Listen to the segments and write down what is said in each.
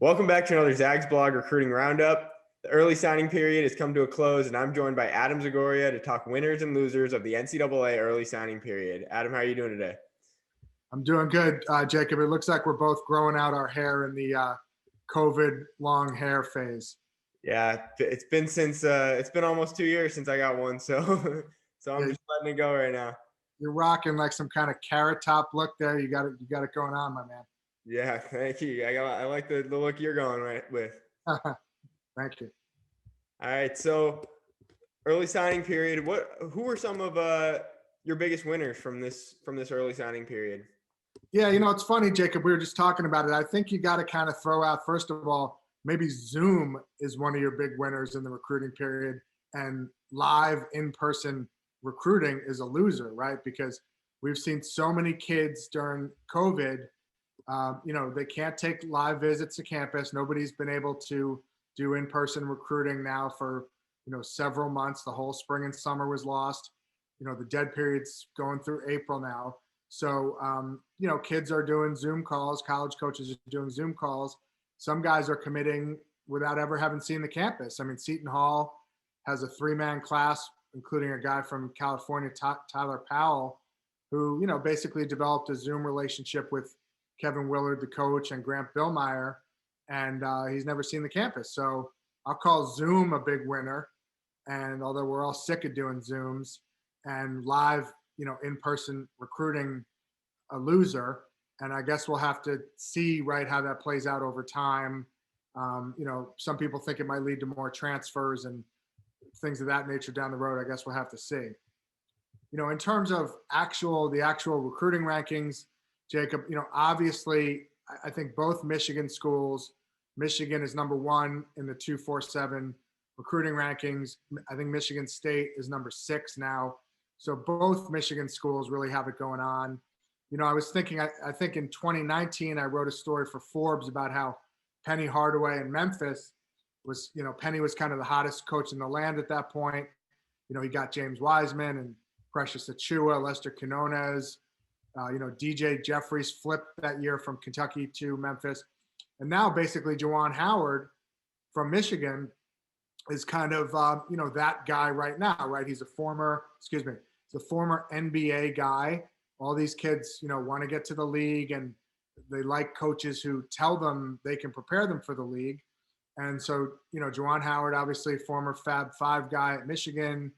Welcome back to another ZAGSBLOG recruiting roundup. The early signing period has come to a close, and I'm joined by Adam Zagoria to talk winners and losers of the NCAA early signing period. Adam, how are you doing today? I'm doing good, Jacob. It looks like we're both growing out our hair in the COVID long hair phase. Yeah, it's been almost 2 years since I got one, so so I'm Yeah, just letting it go right now. you're rocking like some kind of carrot top look there. You got it going on, my man. Yeah, thank you. I like the look you're going right with. Thank you. All right, so early signing period. Who were some of your biggest winners from this early signing period? Yeah, it's funny, Jacob. We were just talking about it. I think you got to kind of throw out, first of all, maybe Zoom is one of your big winners in the recruiting period, and live in-person recruiting is a loser, right? Because we've seen so many kids during COVID. They can't take live visits to campus. Nobody's been able to do in-person recruiting now for several months. The whole spring and summer was lost. The dead period's going through April now. So, kids are doing Zoom calls. College coaches are doing Zoom calls. Some guys are committing without ever having seen the campus. I mean, Seton Hall has a 3-man class, including a guy from California, Tyler Powell, who, basically developed a Zoom relationship with Kevin Willard, the coach, and Grant Billmeyer, and he's never seen the campus. So I'll call Zoom a big winner. And although we're all sick of doing Zooms, and live, in-person recruiting a loser. And I guess we'll have to see, right, how that plays out over time. Some people think it might lead to more transfers and things of that nature down the road. I guess we'll have to see. In terms of the actual recruiting rankings, Jacob, obviously, I think both Michigan schools, Michigan is number 1 in the 247 recruiting rankings. I think Michigan State is number 6 now. So both Michigan schools really have it going on. I was thinking, I think in 2019, I wrote a story for Forbes about how Penny Hardaway in Memphis was, Penny was kind of the hottest coach in the land at that point. He got James Wiseman and Precious Achiuwa, Lester Quinones. DJ Jeffries flipped that year from Kentucky to Memphis. And now basically Juwan Howard from Michigan is kind of, that guy right now, right? He's a former NBA guy. All these kids, want to get to the league, and they like coaches who tell them they can prepare them for the league. And so, Juwan Howard, obviously former Fab Five guy at Michigan,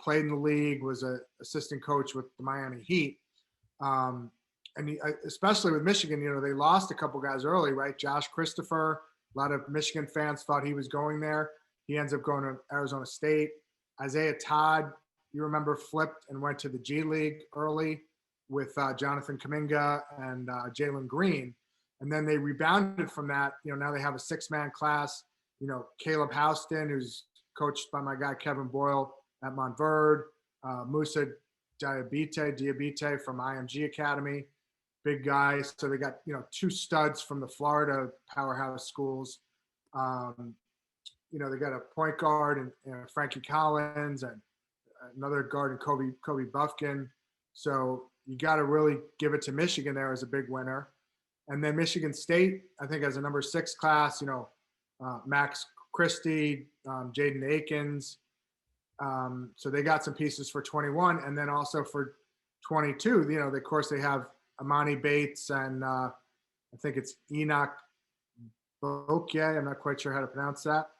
played in the league, was an assistant coach with the Miami Heat. Especially with Michigan, they lost a couple guys early, right? Josh Christopher, a lot of Michigan fans thought he was going there. He ends up going to Arizona State. Isaiah Todd, you remember, flipped and went to the G League early with Jonathan Kuminga and Jalen Green. And then they rebounded from that. Now they have a 6-man class. Caleb Houston, who's coached by my guy Kevin Boyle at Montverde. Musa Diabite from IMG Academy, big guys. So they got, 2 studs from the Florida powerhouse schools. They got a point guard and Frankie Collins, and another guard in Kobe Buffkin. So you got to really give it to Michigan there as a big winner. And then Michigan State, I think, has a number 6 class, Max Christie, Jaden Akins. So they got some pieces for 21. And then also for 22, of course, they have Amani Bates and I think it's Enoch Bokye. I'm not quite sure how to pronounce that.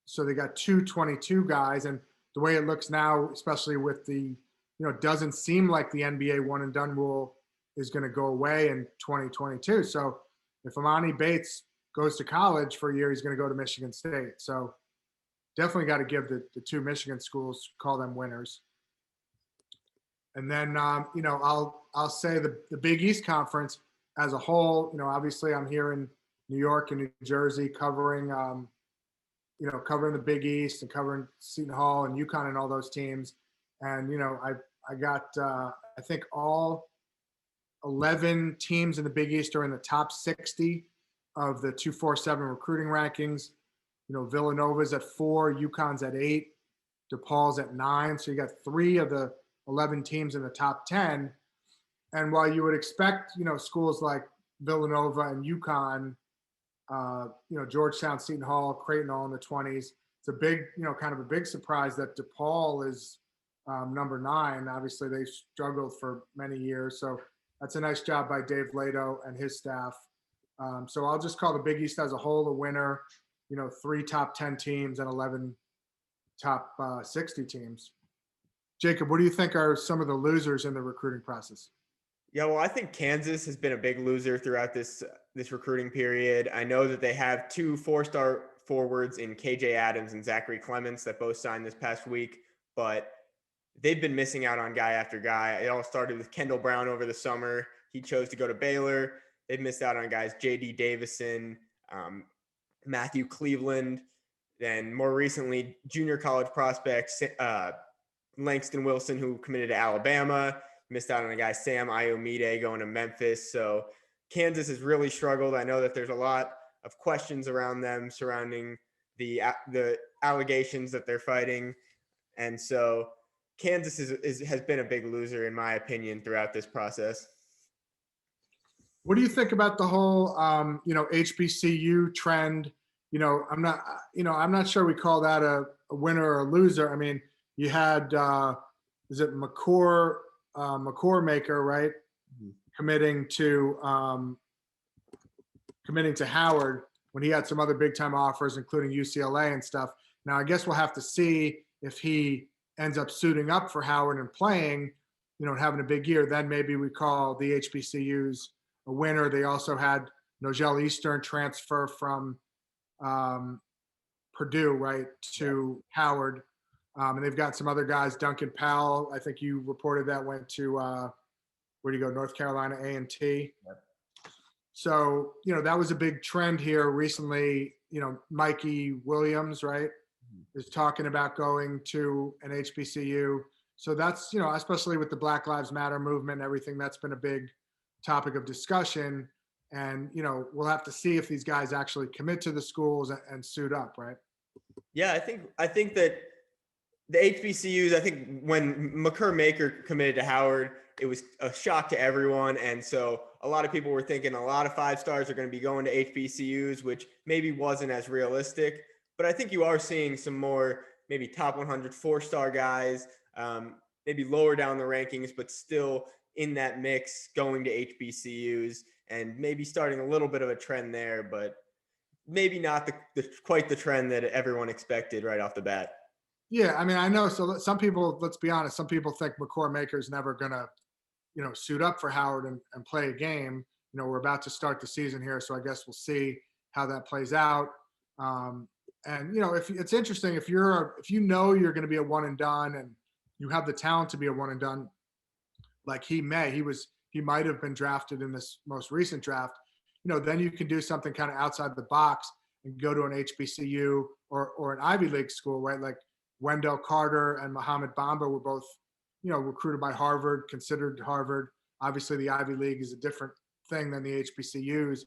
So they got 2 22 guys. And the way it looks now, especially with the, it doesn't seem like the NBA one and done rule is going to go away in 2022. So if Amani Bates goes to college for a year, he's going to go to Michigan State. So definitely got to give the 2 Michigan schools, call them winners. And then, I'll say the Big East Conference as a whole, obviously I'm here in New York and New Jersey covering, covering the Big East and covering Seton Hall and UConn and all those teams. And, I got, I think all 11 teams in the Big East are in the top 60 of the 247 recruiting rankings. Villanova's at 4, UConn's at 8, DePaul's at 9. So you got 3 of the 11 teams in the top 10. And while you would expect, schools like Villanova and UConn Georgetown, Seton Hall, Creighton all in the 20s. It's a big, kind of a big surprise that DePaul is number 9. Obviously, they've struggled for many years. So that's a nice job by Dave Lato and his staff. So I'll just call the Big East as a whole a winner. 3 top 10 teams and 11 top 60 teams. Jacob, what do you think are some of the losers in the recruiting process? Yeah, well, I think Kansas has been a big loser throughout this recruiting period. I know that they have 2 4-star forwards in KJ Adams and Zachary Clements that both signed this past week, but they've been missing out on guy after guy. It all started with Kendall Brown over the summer. He chose to go to Baylor. They've missed out on guys J.D. Davison, Matthew Cleveland, then more recently junior college prospects Langston Wilson, who committed to Alabama. Missed out on a guy, Sam Iomide, going to Memphis. So Kansas has really struggled. I know that there's a lot of questions around them surrounding the allegations that they're fighting. And so Kansas has been a big loser, in my opinion, throughout this process. What do you think about the whole, HBCU trend? I'm not sure we call that a winner or a loser. I mean, you had, is it McCormaker, right? Mm-hmm. Committing to Howard when he had some other big time offers, including UCLA and stuff. Now, I guess we'll have to see if he ends up suiting up for Howard and playing, and having a big year. Then maybe we call the HBCUs a winner. They also had Nogel Eastern transfer from Purdue, right, to Howard. And they've got some other guys. Duncan Powell, I think you reported that, went to where do you go? North Carolina A&T. Yep. So, that was a big trend here recently. Mikey Williams, right, is talking about going to an HBCU. So that's, especially with the Black Lives Matter movement and everything, that's been a big topic of discussion. And, we'll have to see if these guys actually commit to the schools and suit up, right? Yeah, I think that the HBCUs, I think when McCormaker committed to Howard, it was a shock to everyone. And so a lot of people were thinking a lot of 5-stars are going to be going to HBCUs, which maybe wasn't as realistic. But I think you are seeing some more maybe top 100 4-star guys, maybe lower down the rankings, but still in that mix going to HBCUs, and maybe starting a little bit of a trend there, but maybe not quite the trend that everyone expected right off the bat. Yeah, I mean, I know. So some people, let's be honest, some people think McCormaker's never going to, suit up for Howard and play a game. We're about to start the season here, so I guess we'll see how that plays out. And if it's interesting, if you're going to be a one and done, and you have the talent to be a one and done, like he might have been drafted in this most recent draft. Then you can do something kind of outside the box and go to an HBCU or an Ivy League school, right? Like Wendell Carter and Mohamed Bamba were both, recruited by Harvard, considered Harvard. Obviously, the Ivy League is a different thing than the HBCUs,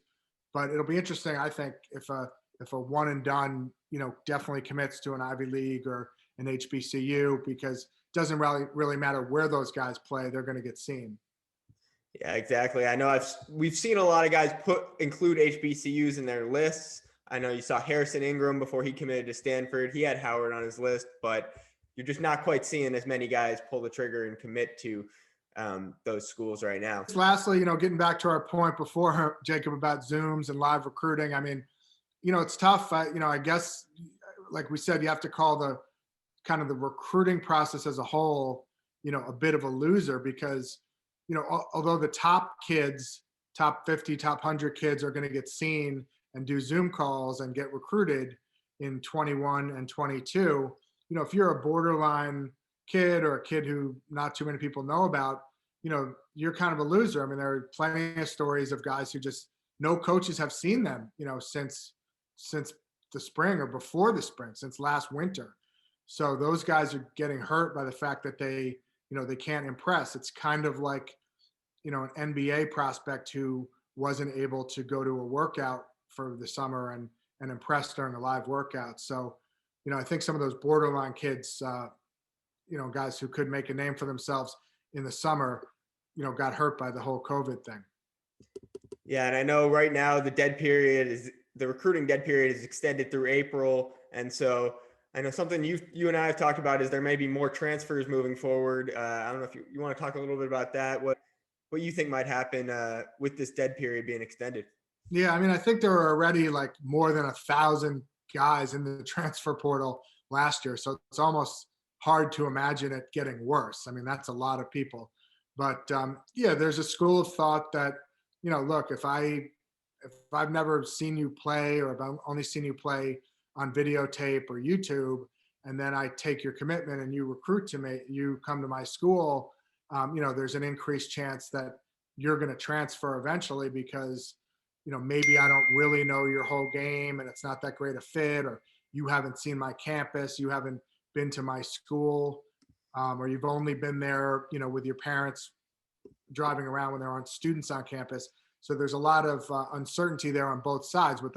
but it'll be interesting, I think, if a one and done, definitely commits to an Ivy League or an HBCU, because it doesn't really matter where those guys play, they're going to get seen. Yeah, exactly. I know we've seen a lot of guys include HBCUs in their lists. I know you saw Harrison Ingram before he committed to Stanford. He had Howard on his list, but you're just not quite seeing as many guys pull the trigger and commit to those schools right now. Lastly, getting back to our point before, Jacob, about Zooms and live recruiting. I mean, it's tough. I guess, like we said, you have to call the kind of the recruiting process as a whole, a bit of a loser, because, although the top kids, top 50, top 100 kids are going to get seen and do Zoom calls and get recruited in 21 and 22, if you're a borderline kid or a kid who not too many people know about, you're kind of a loser. I mean, there are plenty of stories of guys who just no coaches have seen them, since the spring or before the spring, since last winter. So those guys are getting hurt by the fact that they can't impress. It's kind of like, an NBA prospect who wasn't able to go to a workout for the summer and impress during a live workout. So, I think some of those borderline kids, guys who could make a name for themselves in the summer, got hurt by the whole COVID thing. Yeah, and I know right now the dead period the recruiting dead period is extended through April, and so I know something you and I have talked about is there may be more transfers moving forward. I don't know if you want to talk a little bit about that. What you think might happen with this dead period being extended? Yeah, I mean, I think there were already like more than 1,000 guys in the transfer portal last year, so it's almost hard to imagine it getting worse. I mean, that's a lot of people. But yeah, there's a school of thought that, look, if I've never seen you play, or if I've only seen you play on videotape or YouTube, and then I take your commitment and you recruit to me, you come to my school, there's an increased chance that you're going to transfer eventually because maybe I don't really know your whole game and it's not that great a fit, or you haven't seen my campus, you haven't been to my school, or you've only been there, with your parents driving around when there aren't students on campus. So there's a lot of uncertainty there on both sides with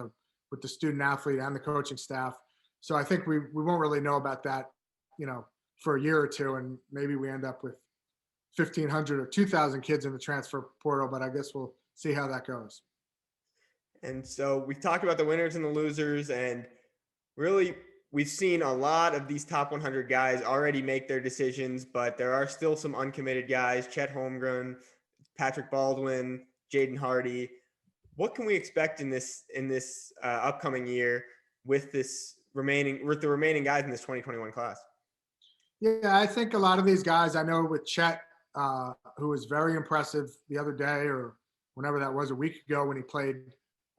the student athlete and the coaching staff. So I think we won't really know about that, for a year or two, and maybe we end up with 1,500 or 2,000 kids in the transfer portal. But I guess we'll see how that goes. And so we've talked about the winners and the losers, and really we've seen a lot of these top 100 guys already make their decisions, but there are still some uncommitted guys: Chet Holmgren, Patrick Baldwin, Jaden Hardy. What can we expect in this upcoming year with the remaining guys in this 2021 class? Yeah, I think a lot of these guys, I know with Chet, who was very impressive the other day, or whenever that was, a week ago, when he played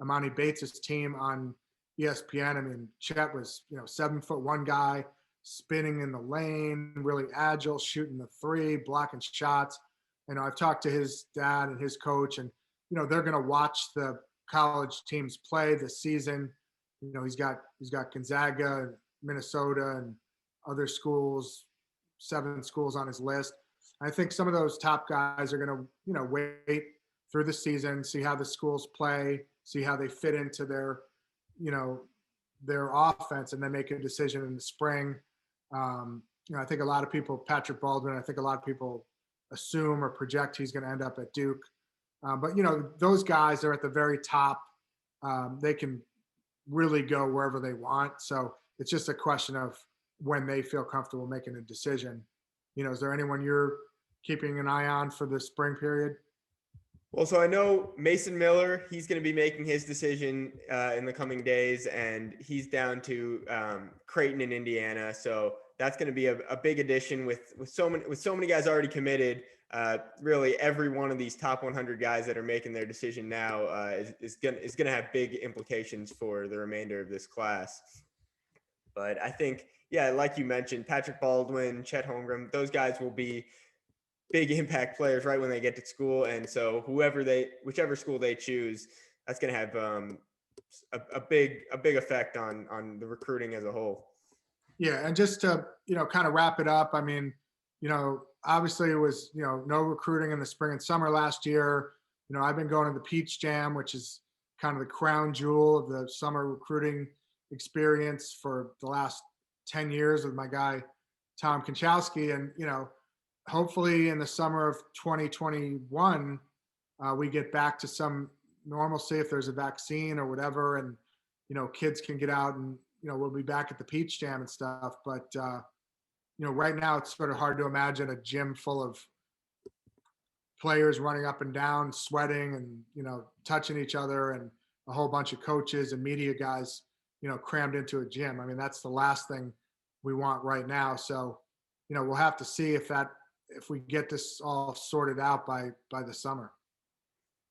Amani Bates' team on ESPN. I mean, Chet was, 7'1" guy, spinning in the lane, really agile, shooting the three, blocking shots. I've talked to his dad and his coach, and they're going to watch the college teams play this season. He's got Gonzaga and Minnesota and other schools, 7 schools on his list. I think some of those top guys are going to, wait through the season, see how the schools play, see how they fit into their, their offense, and then make a decision in the spring. I think a lot of people, Patrick Baldwin, I think a lot of people assume or project he's going to end up at Duke. But those guys are at the very top. They can really go wherever they want. So it's just a question of when they feel comfortable making a decision. Is there anyone you're keeping an eye on for the spring period? Well, so I know Mason Miller, he's going to be making his decision in the coming days, and he's down to Creighton in Indiana. So that's going to be a big addition with so many guys already committed. Really, every one of these top 100 guys that are making their decision now is going to have big implications for the remainder of this class. But I think, yeah, like you mentioned, Patrick Baldwin, Chet Holmgren, those guys will be big impact players right when they get to school. And so whichever school they choose, that's going to have a big effect on the recruiting as a whole. Yeah. And just to, kind of wrap it up, I mean, obviously it was, no recruiting in the spring and summer last year. I've been going to the Peach Jam, which is kind of the crown jewel of the summer recruiting experience for the last 10 years with my guy, Tom Konchowski. And, hopefully in the summer of 2021, we get back to some normalcy if there's a vaccine or whatever, and kids can get out, and we'll be back at the Peach Jam and stuff. But right now it's sort of hard to imagine a gym full of players running up and down, sweating, and touching each other, and a whole bunch of coaches and media guys crammed into a gym. I mean, that's the last thing we want right now. So we'll have to see if we get this all sorted out by the summer.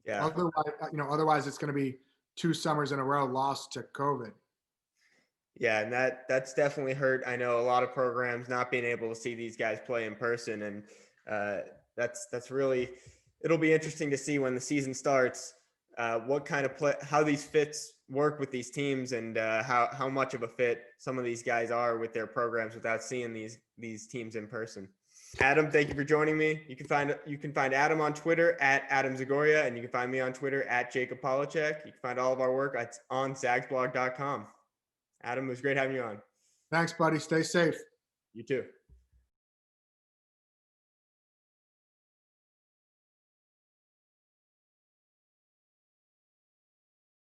Yeah. Otherwise it's going to be 2 summers in a row lost to COVID. Yeah, and that's definitely hurt. I know a lot of programs not being able to see these guys play in person, and that's really, it'll be interesting to see when the season starts what kind of how these fits work with these teams, and how much of a fit some of these guys are with their programs without seeing these teams in person. Adam, thank you for joining me. You can find Adam on Twitter at Adam Zagoria, and you can find me on Twitter at Jacob Polacheck. You can find all of our work on ZAGSBLOG.com. Adam, it was great having you on. Thanks, buddy. Stay safe. You too.